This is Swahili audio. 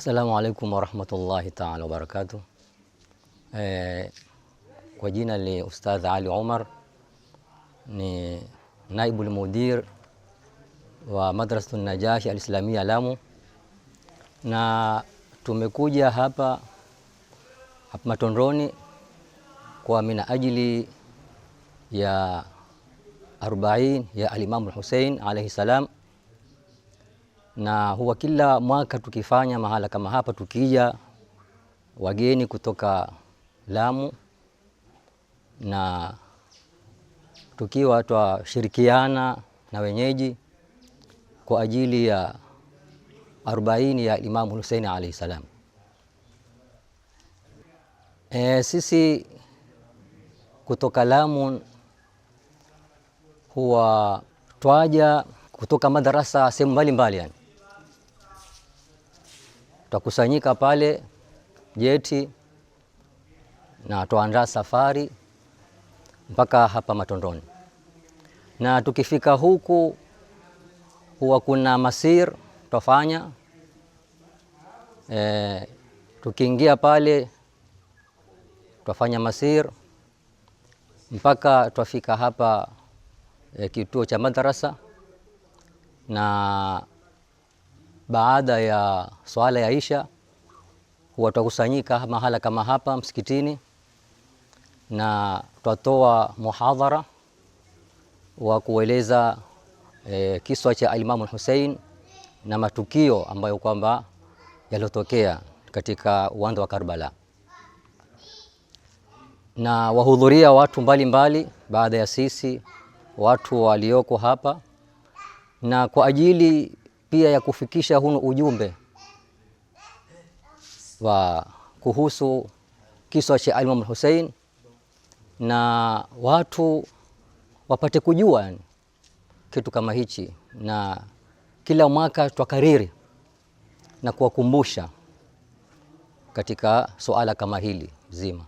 Assalamu alaikum warahmatullahi ta'ala wabarakatuh. Kwa jina ni Ustadh Ali Omar, ni naibu mudir wa Madrasatun Najahi al-Islamia Lamu, na tumekuja hapa Matondoni kwa mina ajili ya 40 ya al-Imam al-Hussein alayhi salam. Na huwa kila mwaka tukifanya mahala kama hapa, tukija wageni kutoka Lamu na tukiwa twashirikiana na wenyeji kwa ajili ya 40 ya Imam Hussein alayhi salam. Sisi kutoka Lamu huwa twaja kutoka madarasa sehemu mbalimbali, yani tutakusanyika pale Jeti na tuandaa safari mpaka hapa Matondoni. Na tukifika huku huwa kuna masir tufanya, tukiingia pale tufanya masir mpaka tufika hapa kituo cha madrasa. Na baada ya swala ya Isha huwa tukusanyika mahala kama hapa msikitini na tutatoa muhadhara wa kueleza kiswa cha Imam Hussein na matukio ambayo kwamba yalotokea katika uwanja wa Karbala, na wahudhuria watu mbalimbali baada ya sisi watu walioko hapa, na kwa ajili pia ya kufikisha hunu ujumbe wa kuhusu kiswa cha Imam Hussein na watu wapate kujua yani kitu kama hichi, na kila mwaka twakariri na kuwakumbusha katika suala kama hili zima.